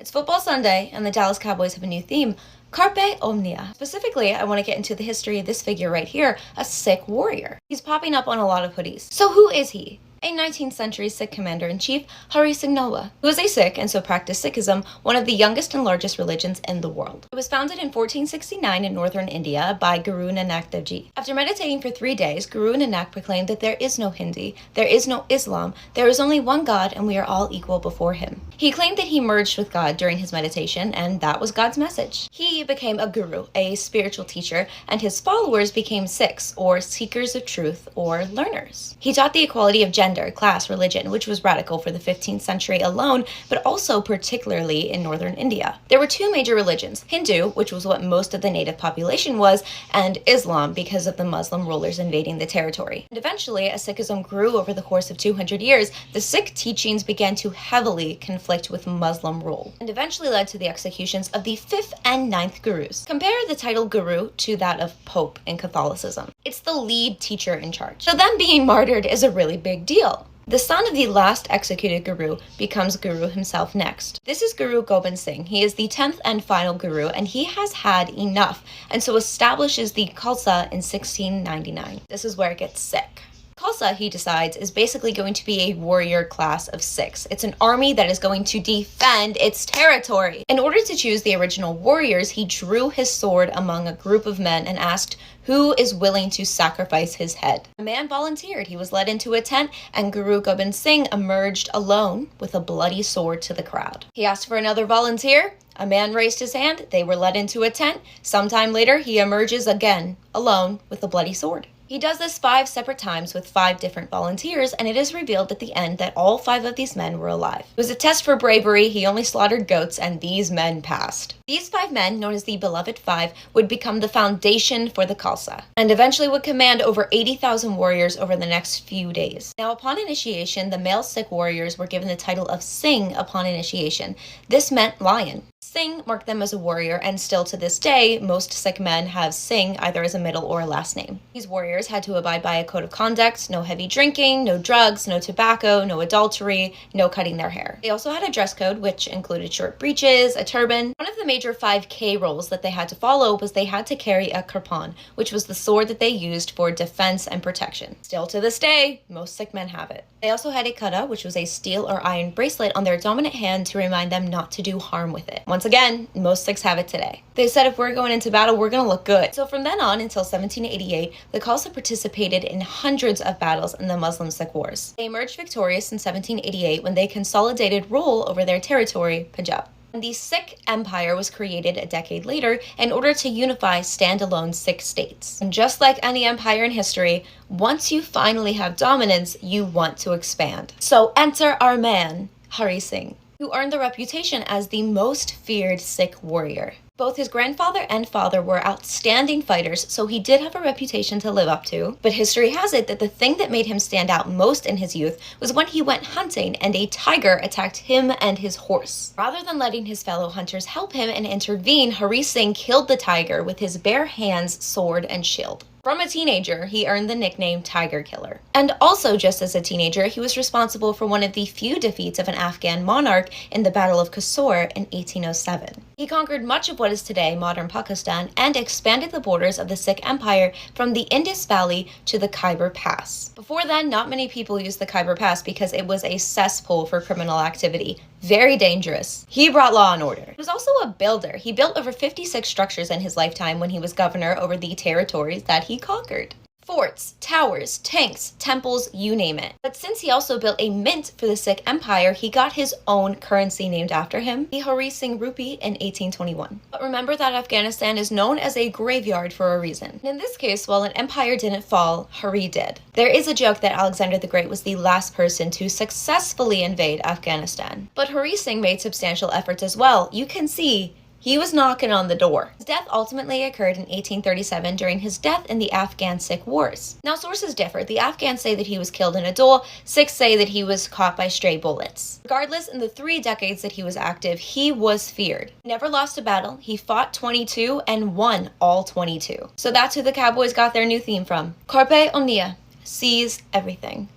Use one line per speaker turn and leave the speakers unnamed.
It's Football Sunday, and the Dallas Cowboys have a new theme, Carpe Omnia. Specifically, I want to get into the history of this figure right here, a Sikh warrior. He's popping up on a lot of hoodies. So who is he? A 19th century Sikh commander-in-chief, Hari Singh, who was a Sikh and so practiced Sikhism, one of the youngest and largest religions in the world. It was founded in 1469 in northern India by Guru Nanak Dev Ji. After meditating for 3 days, Guru Nanak proclaimed that there is no Hindi, there is no Islam, there is only one God and we are all equal before him. He claimed that he merged with God during his meditation, and that was God's message. He became a guru, a spiritual teacher, and his followers became Sikhs, or seekers of truth, or learners. He taught the equality of gender, class, religion, which was radical for the 15th century alone, but also particularly in northern India. There were two major religions, Hindu, which was what most of the native population was, and Islam, because of the Muslim rulers invading the territory. And eventually, as Sikhism grew over the course of 200 years, the Sikh teachings began to heavily conflict with Muslim rule, and eventually led to the executions of the 5th and 9th gurus. Compare the title guru to that of Pope in Catholicism. It's the lead teacher in charge. So them being martyred is a really big deal. The son of the last executed guru becomes guru himself next. This is Guru Gobind Singh. He is the 10th and final guru, and he has had enough, and so establishes the Khalsa in 1699. This is where it gets sick. Khalsa, he decides, is basically going to be a warrior class of 6. It's an army that is going to defend its territory. In order to choose the original warriors, he drew his sword among a group of men and asked, who is willing to sacrifice his head? A man volunteered. He was led into a tent, and Guru Gobind Singh emerged alone with a bloody sword to the crowd. He asked for another volunteer. A man raised his hand. They were led into a tent. Sometime later, he emerges again, alone with a bloody sword. He does this 5 separate times with 5 different volunteers, and it is revealed at the end that all 5 of these men were alive. It was a test for bravery. He only slaughtered goats, and these men passed. These 5 men, known as the Beloved 5, would become the foundation for the Khalsa, and eventually would command over 80,000 warriors over the next few days. Now, upon initiation, the male Sikh warriors were given the title of Singh upon initiation. This meant lion. Singh marked them as a warrior, and still to this day, most Sikh men have Singh either as a middle or a last name. These warriors had to abide by a code of conduct: no heavy drinking, no drugs, no tobacco, no adultery, no cutting their hair. They also had a dress code, which included short breeches, a turban. One of the major 5K rules that they had to follow was they had to carry a kirpan, which was the sword that they used for defense and protection. Still to this day, most Sikh men have it. They also had a kada, which was a steel or iron bracelet on their dominant hand to remind them not to do harm with it. Once again, most Sikhs have it today. They said if we're going into battle, we're going to look good. So from then on until 1788, the Khalsa participated in hundreds of battles in the Muslim Sikh wars. They emerged victorious in 1788 when they consolidated rule over their territory, Punjab. And the Sikh Empire was created a decade later in order to unify standalone Sikh states. And just like any empire in history, once you finally have dominance, you want to expand. So enter our man, Hari Singh, who earned the reputation as the most feared Sikh warrior. Both his grandfather and father were outstanding fighters, so he did have a reputation to live up to. But history has it that the thing that made him stand out most in his youth was when he went hunting and a tiger attacked him and his horse. Rather than letting his fellow hunters help him and intervene, Hari Singh killed the tiger with his bare hands, sword, and shield. From a teenager, he earned the nickname Tiger Killer. And also just as a teenager, he was responsible for one of the few defeats of an Afghan monarch in the Battle of Kasur in 1807. He conquered much of what is today modern Pakistan and expanded the borders of the Sikh Empire from the Indus Valley to the Khyber Pass. Before then, not many people used the Khyber Pass because it was a cesspool for criminal activity. Very dangerous. He brought law and order. He was also a builder. He built over 56 structures in his lifetime when he was governor over the territories that he conquered. Forts, towers, tanks, temples, you name it. But since he also built a mint for the Sikh Empire, he got his own currency named after him, the Hari Singh rupee, in 1821. But remember that Afghanistan is known as a graveyard for a reason. And in this case, while an empire didn't fall, Hari did. There is a joke that Alexander the Great was the last person to successfully invade Afghanistan. But Hari Singh made substantial efforts as well. You can see he was knocking on the door. His death ultimately occurred in 1837 during his death in the Afghan-Sikh Wars. Now, sources differ. The Afghans say that he was killed in a duel. Sikhs say that he was caught by stray bullets. Regardless, in the 3 decades that he was active, he was feared. He never lost a battle. He fought 22 and won all 22. So that's who the Cowboys got their new theme from. Carpe Omnia. Seize everything.